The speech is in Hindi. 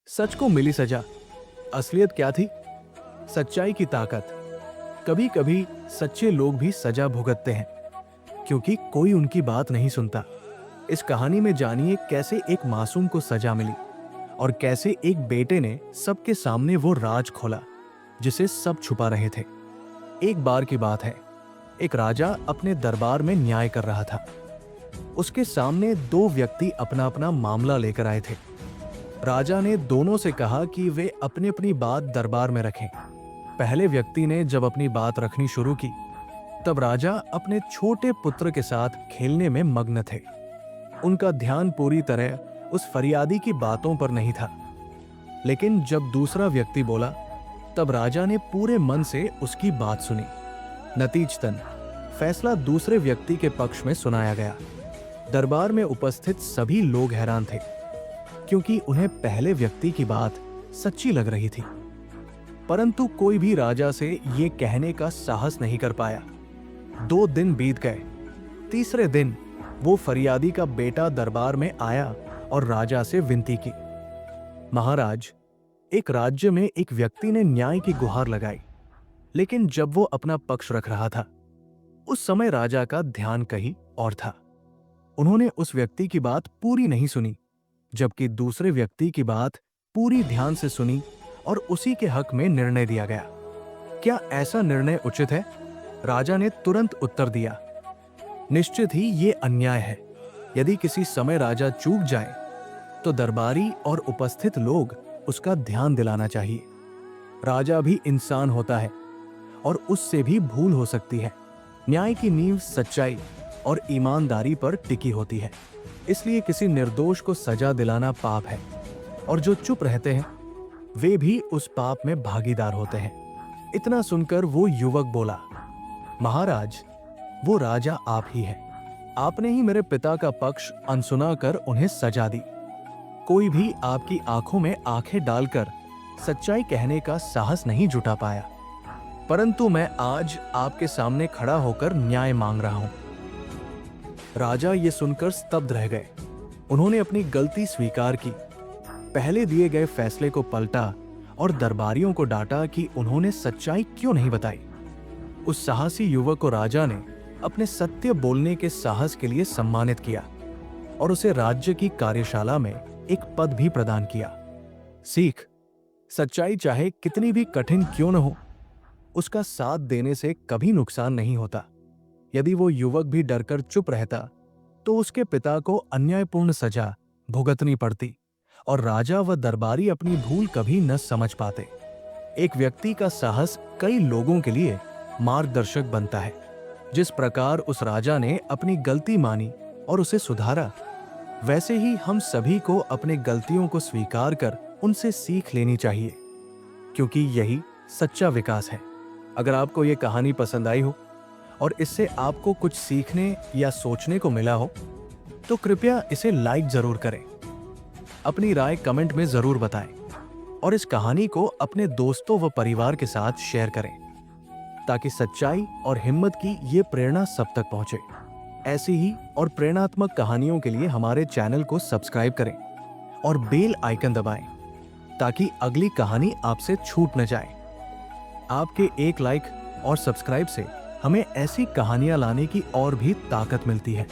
सच को मिली सजा। असलियत क्या थी? सच्चाई की ताकत। कभी कभी सच्चे लोग भी सजा भुगतते हैं क्योंकि कोई उनकी बात नहीं सुनता। इस कहानी में जानिए कैसे एक मासूम को सजा मिली और कैसे एक बेटे ने सबके सामने वो राज खोला जिसे सब छुपा रहे थे। एक बार की बात है, एक राजा अपने दरबार में न्याय कर रहा था। उसके सामने दो व्यक्ति अपना अपना मामला लेकर आए थे। राजा ने दोनों से कहा कि वे अपनी अपनी बात दरबार में रखें। पहले व्यक्ति ने जब अपनी बात रखनी शुरू की, तब राजा अपने छोटे पुत्र के साथ खेलने में मग्न थे। उनका ध्यान पूरी तरह उस फरियादी की बातों पर नहीं था। लेकिन जब दूसरा व्यक्ति बोला, तब राजा ने पूरे मन से उसकी बात सुनी। नतीजतन फैसला दूसरे व्यक्ति के पक्ष में सुनाया गया। दरबार में उपस्थित सभी लोग हैरान थे क्योंकि उन्हें पहले व्यक्ति की बात सच्ची लग रही थी, परंतु कोई भी राजा से ये कहने का साहस नहीं कर पाया। 2 दिन बीत गए। तीसरे दिन वो फरियादी का बेटा दरबार में आया और राजा से विनती की। महाराज, एक राज्य में एक व्यक्ति ने न्याय की गुहार लगाई, लेकिन जब वो अपना पक्ष रख रहा था, उस समय राजा का ध्यान कहीं और था। उन्होंने उस व्यक्ति की बात पूरी नहीं सुनी, जबकि दूसरे व्यक्ति की बात पूरी ध्यान से सुनी और उसी के हक में निर्णय दिया गया। क्या ऐसा निर्णय उचित है? राजा ने तुरंत उत्तर दिया, निश्चित ही ये अन्याय है। यदि किसी समय राजा चूक जाए तो दरबारी और उपस्थित लोग उसका ध्यान दिलाना चाहिए। राजा भी इंसान होता है और उससे भी भूल हो सकती है। न्याय की नींव सच्चाई और ईमानदारी पर टिकी होती है, इसलिए किसी निर्दोष को सजा दिलाना पाप है और जो चुप रहते हैं वे भी उस पाप में भागीदार होते हैं। इतना सुनकर वो युवक बोला, महाराज, वो राजा आप ही हैं। आपने ही मेरे पिता का पक्ष अनसुना कर उन्हें सजा दी। कोई भी आपकी आंखों में आंखें डालकर सच्चाई कहने का साहस नहीं जुटा पाया, परंतु मैं आज आपके सामने खड़ा होकर न्याय मांग रहा हूं। राजा ये सुनकर स्तब्ध रह गए। उन्होंने अपनी गलती स्वीकार की, पहले दिए गए फैसले को पलटा और दरबारियों को डांटा कि उन्होंने सच्चाई क्यों नहीं बताई। उस साहसी युवक को राजा ने अपने सत्य बोलने के साहस के लिए सम्मानित किया और उसे राज्य की कार्यशाला में एक पद भी प्रदान किया। सीख: सच्चाई चाहे कितनी भी कठिन क्यों न हो, उसका साथ देने से कभी नुकसान नहीं होता। यदि वो युवक भी डरकर चुप रहता तो उसके पिता को अन्यायपूर्ण सजा भुगतनी पड़ती और राजा व दरबारी अपनी भूल कभी न समझ पाते। एक व्यक्ति का साहस कई लोगों के लिए मार्गदर्शक बनता है। जिस प्रकार उस राजा ने अपनी गलती मानी और उसे सुधारा, वैसे ही हम सभी को अपने गलतियों को स्वीकार कर उनसे सीख लेनी चाहिए, क्योंकि यही सच्चा विकास है। अगर आपको ये कहानी पसंद आई हो और इससे आपको कुछ सीखने या सोचने को मिला हो, तो कृपया इसे लाइक जरूर करें। अपनी राय कमेंट में जरूर बताएं और इस कहानी को अपने दोस्तों व परिवार के साथ शेयर करें, ताकि सच्चाई और हिम्मत की ये प्रेरणा सब तक पहुंचे। ऐसी ही और प्रेरणात्मक कहानियों के लिए हमारे चैनल को सब्सक्राइब करें और बेल आइकन दबाएं, ताकि अगली कहानी आपसे छूट न जाए। आपके एक लाइक और सब्सक्राइब से हमें ऐसी कहानियां लाने की और भी ताकत मिलती है।